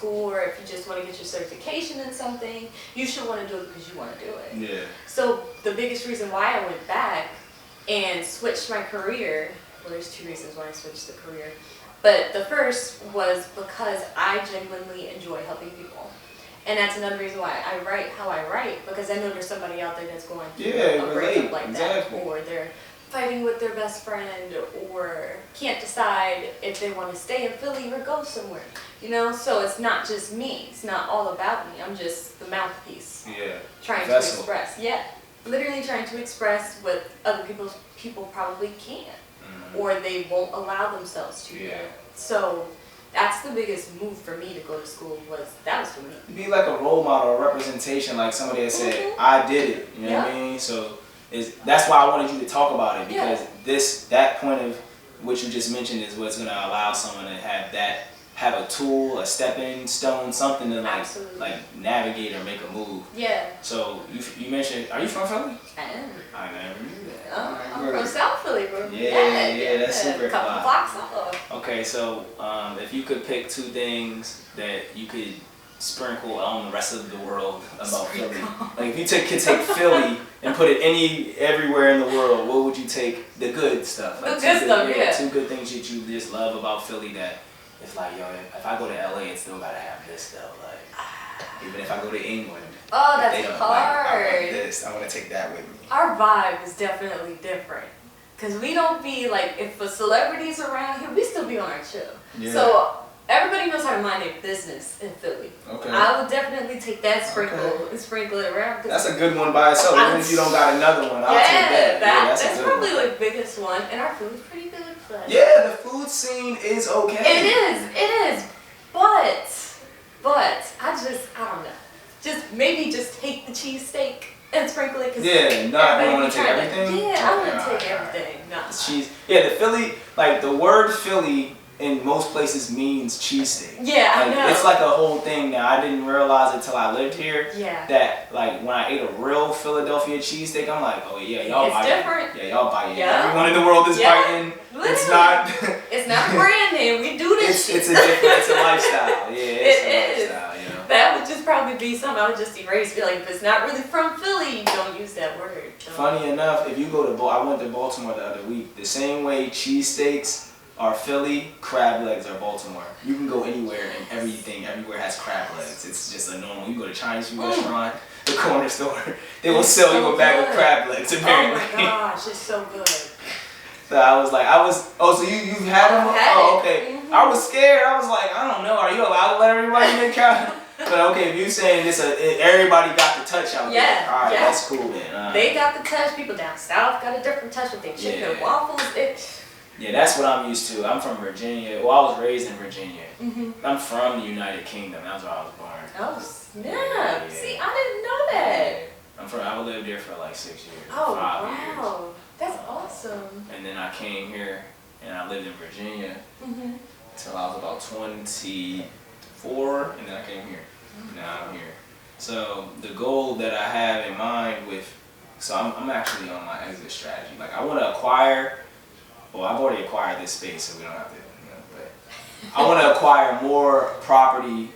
school, or if you just want to get your certification in something, you should want to do it because you want to do it. Yeah. So the biggest reason why I went back and switched my career, well, there's two reasons why I switched the career, but the first was because I genuinely enjoy helping people. And that's another reason why I write how I write, because I know there's somebody out there that's going through a breakup like that, or they're fighting with their best friend, or can't decide if they want to stay in Philly or go somewhere. You know, so it's not just me. It's not all about me. I'm just the mouthpiece. Yeah. Trying to express. Yeah. Literally trying to express what other people probably can't, or they won't allow themselves to. Yeah. So that's the biggest move for me to go to school. That was for me. Be like a role model, a representation, like somebody that said, I did it. You know what I mean? So that's why I wanted you to talk about it, because that point of what you just mentioned is what's going to allow someone to have a tool, a stepping stone, something to like navigate or make a move. Yeah. So you mentioned, are you from Philly? I am. I never knew that. I'm from South Philly, bro. Yeah, that's super a couple blocks off. Okay, so if you could pick two things that you could sprinkle on the rest of the world about Philly, like if you could take Philly and put it everywhere in the world, what would you take? The good stuff. Like the good stuff, two good things that you just love about Philly that it's like, yo, if I go to LA, it's still gotta have this though. Like, even if I go to England, oh, that's hard. I want this. I want to take that with me. Our vibe is definitely different, cause we don't be like, if a celebrity's around here, we still be on our chill. Yeah. So everybody knows how to mind their business in Philly. Okay. I would definitely take that and sprinkle it around. That's a good one by itself. Even if you don't got another one, I'll take that. That's probably the biggest one, and our food's pretty good. But yeah, the food scene is okay. It is. But I don't know. Just take the cheesesteak and sprinkle it. Yeah, I don't want to take everything. I wouldn't take everything. No. Cheese. Yeah, the Philly, like the word Philly in most places means cheesesteak. Yeah, like, I know. It's like a whole thing now. I didn't realize it till I lived here. Yeah. That like when I ate a real Philadelphia cheesesteak, I'm like, oh yeah, y'all buy it. It's different. Yeah, y'all buy it. Yeah. Everyone in the world is biting. Literally. It's not. It's not brand name. We do this. It's a lifestyle. Yeah, it's a lifestyle. You know. That would just probably be something I would just erase. Be like, if it's not really from Philly, you don't use that word. Funny enough, if you go to I went to Baltimore the other week. The same way cheesesteaks are Philly, crab legs are Baltimore. You can go anywhere and everywhere has crab legs. It's just a normal. You go to a Chinese food restaurant, the corner store, they will sell you a bag of crab legs apparently. Oh my gosh, it's so good. So so you've had them? Okay. Mm-hmm. I was scared. I was like, I don't know. Are you allowed to let everybody in the crowd? But okay, if you're saying everybody got the touch out there. All right, that's cool then. They got the touch. People down south got a different touch with their chicken and waffles. Yeah, that's what I'm used to. I'm from Virginia. Well, I was raised in Virginia. Mm-hmm. I'm from the United Kingdom. That's where I was born. Oh, snap. Yeah. See, I didn't know that. I lived there for like 6 years. Oh, 5 wow. years. That's awesome. And then I came here and I lived in Virginia until I was about 24, and then I came here. Now I'm here. So the goal that I have in mind I'm actually on my exit strategy. Like I want to acquire. Well, I've already acquired this space, so we don't have to, but I want to acquire more property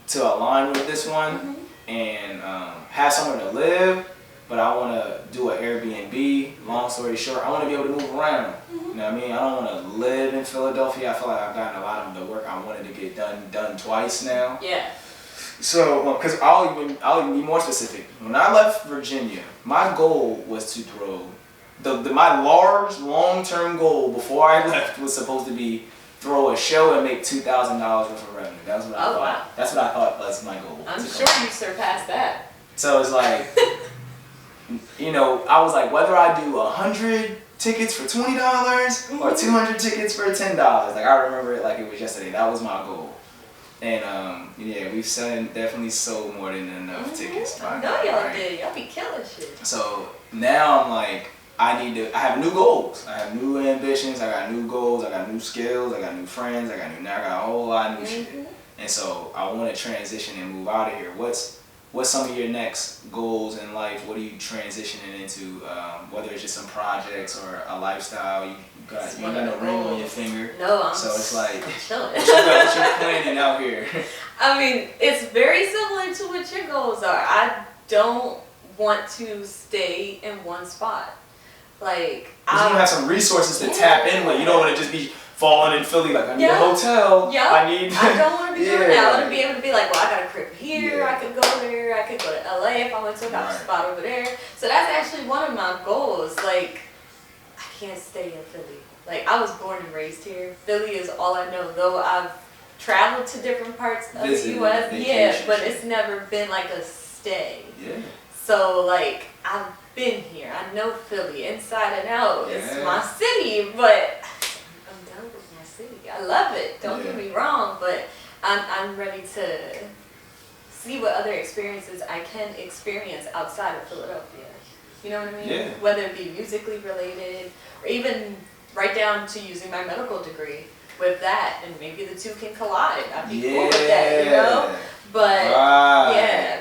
to align with this one and have somewhere to live, but I want to do an Airbnb. Long story short, I want to be able to move around. You know what I mean? I don't want to live in Philadelphia. I feel like I've gotten a lot of the work I wanted to get done twice now. Yeah. So, because I'll even be more specific. When I left Virginia, my goal was to throw my large, long-term goal before I left was supposed to be throw a show and make $2,000 worth of revenue. That's what I thought. Wow. That's what I thought was my goal. I'm sure you surpassed that. So it's like, I was like, whether I do 100 tickets for $20 or 200 tickets for $10. Like I remember it like it was yesterday. That was my goal. And we've definitely sold more than enough tickets. I know y'all did. Y'all be killing shit. So now I'm like, I have new goals. I have new ambitions. I got new goals. I got new skills. I got new friends. I got a whole lot of new shit. And so I want to transition and move out of here. What's some of your next goals in life? What are you transitioning into? Whether it's just some projects or a lifestyle You ain't got no ring on your finger. No, so it's like, I'm chilling. what you're planning out here? I mean, it's very similar to what your goals are. I don't want to stay in one spot. Like, you have some resources to tap in with. You don't want to just be falling in Philly like, I need a hotel. Yeah. I don't want to be doing that. I want to be able to be like, well, I got a crib here. I could go there. I could go to LA if I went to a spot over there. So that's actually one of my goals. Like, I can't stay in Philly. Like, I was born and raised here. Philly is all I know. Though I've traveled to different parts of the U.S. But it's never been like a stay. Yeah. So, like, I've been here. I know Philly inside and out. It's my city, but I'm done with my city. I love it. Don't get me wrong, but I'm ready to see what other experiences I can experience outside of Philadelphia. You know what I mean? Yeah. Whether it be musically related or even right down to using my medical degree with that, and maybe the two can collide. I'd be cool with that, you know? But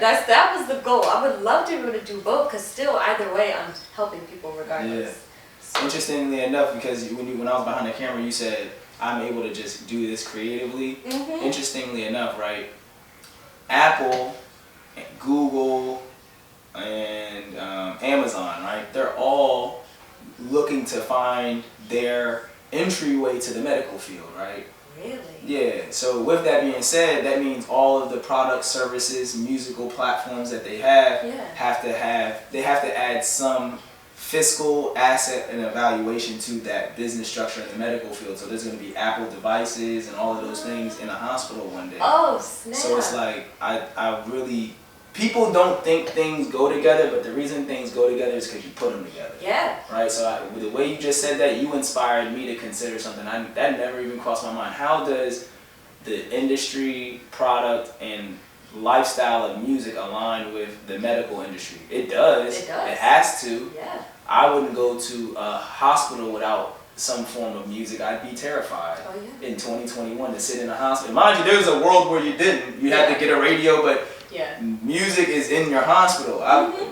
that was the goal. I would love to be able to do both, because still either way I'm helping people regardless. Yeah. So. Interestingly enough, because when I was behind the camera, you said I'm able to just do this creatively. Mm-hmm. Interestingly enough, right? Apple, and Google, and Amazon, right? They're all looking to find their entryway to the medical field, right? Really? Yeah. So with that being said, that means all of the products, services, musical platforms that they have have to add some fiscal asset and evaluation to that business structure in the medical field. So there's going to be Apple devices and all of those things in a hospital one day. Oh, snap. So it's like, I really, people don't think things go together, but the reason things go together is because you put them together. Yeah. Right? So the way you just said that, you inspired me to consider something. That never even crossed my mind. How does the industry, product, and lifestyle of music align with the medical industry? It does. It does. It has to. Yeah. I wouldn't go to a hospital without some form of music. I'd be terrified in 2021 to sit in a hospital. Mind you, there's a world where you didn't. You had to get a radio, but music is in your hospital.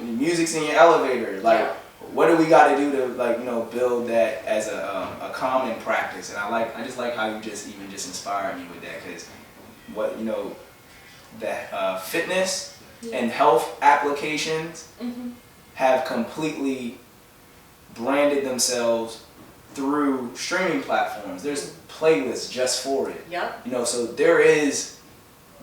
Music's in your elevator. Like, what do we got to do to build that as a common practice? And I just like how you just inspired me with that, because that fitness and health applications have completely branded themselves through streaming platforms. There's playlists just for it. Yep. So there is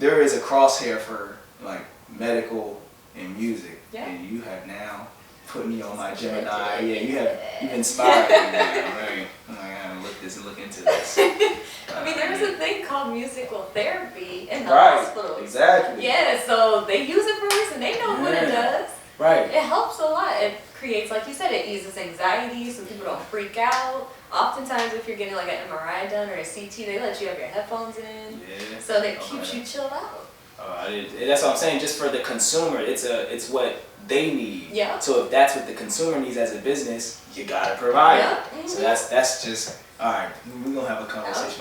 a crosshair for like medical and music. Yeah. And you have now put me on my Gemini. You've inspired me now. I'm gonna look into this. I mean, there's a thing called musical therapy in the hospital. Exactly. Yeah, so they use it for a reason. They know what it does. Right. It helps a lot. It creates, like you said, it eases anxiety so people don't freak out. Oftentimes, if you're getting like an MRI done or a CT, they let you have your headphones in. Yeah. So that keeps you chilled out. That's what I'm saying. Just for the consumer, it's what they need. Yeah. So if that's what the consumer needs as a business, you gotta provide it. Mm-hmm. So that's just all right. We're gonna have a conversation.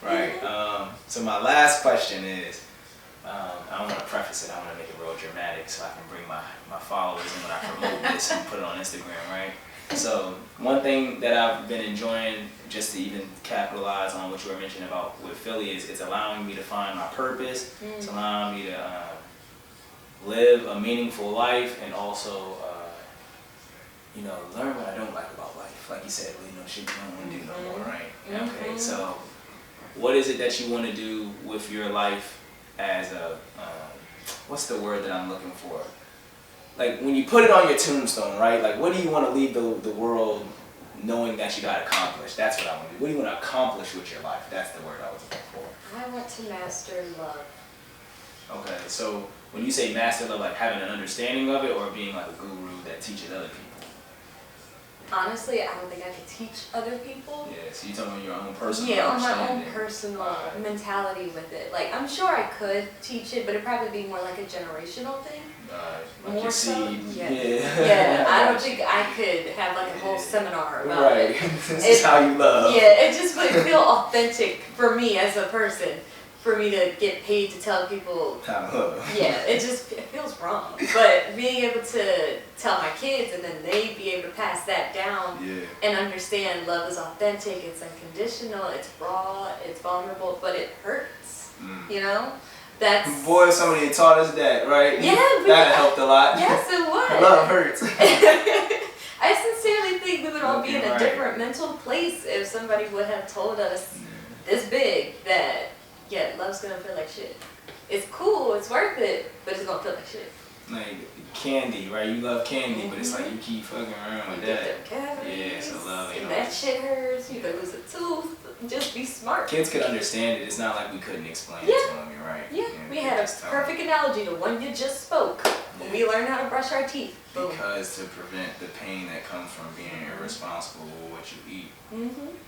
Right. So my last question is, I don't want to preface it. I want to make it real dramatic so I can bring my followers in when I promote this and put it on Instagram, right? So one thing that I've been enjoying, just to even capitalize on what you were mentioning about with Philly, is it's allowing me to find my purpose. It's allowing me to live a meaningful life, and also learn what I don't like about life. Like you said, shit you don't want to do no more, right? Okay, so what is it that you want to do with your life as a, what's the word that I'm looking for? Like when you put it on your tombstone, right? Like what do you want to leave the world knowing that you got accomplished? That's what I want to do. What do you want to accomplish with your life? That's the word I was looking for. I want to master love. Okay, so when you say master love, like having an understanding of it, or being like a guru that teaches other people? Honestly, I don't think I could teach other people. Yeah, so you're talking about your own personal on my own personal mentality with it. Like, I'm sure I could teach it, but it'd probably be more like a generational thing. Like more so. Yeah. I don't think I could have like a whole seminar about it. This is how you love. Yeah, it just would feel authentic for me as a person for me to get paid to tell people. I love it. Yeah, it feels wrong. But being able to tell my kids and then they be able to pass that down and understand love is authentic, it's unconditional, it's raw, it's vulnerable, but it hurts. You know? That's boy, somebody taught us that, right? Yeah, that helped a lot. Yes, it would. Love hurts. I sincerely think we would all be in a different mental place if somebody would have told us this big that love's gonna feel like shit. It's cool, it's worth it, but it's gonna feel like shit. Like candy, right? You love candy, but it's like you keep fucking around with that. Yeah, so love. And that shit hurts. You could lose a tooth. Just be smart. Kids could understand it. It's not like we couldn't explain it to them. You're right. Yeah, we had a perfect analogy. The one you just spoke. When we learn how to brush our teeth. Boom. Because to prevent the pain that comes from being irresponsible with what you eat.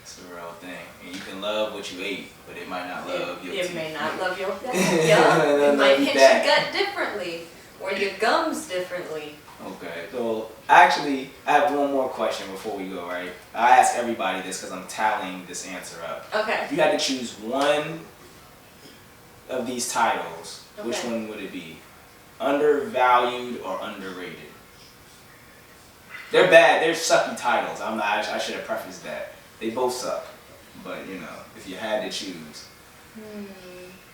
It's a real thing. And you can love what you ate, but it might not love your teeth. It may not love your it might hit your gut differently. Or your gums differently. Okay, so actually, I have one more question before we go, right? I ask everybody this because I'm tallying this answer up. Okay. If you had to choose one of these titles, which one would it be? Undervalued or underrated? They're bad. They're sucky titles. I should have prefaced that. They both suck. But, you know, if you had to choose.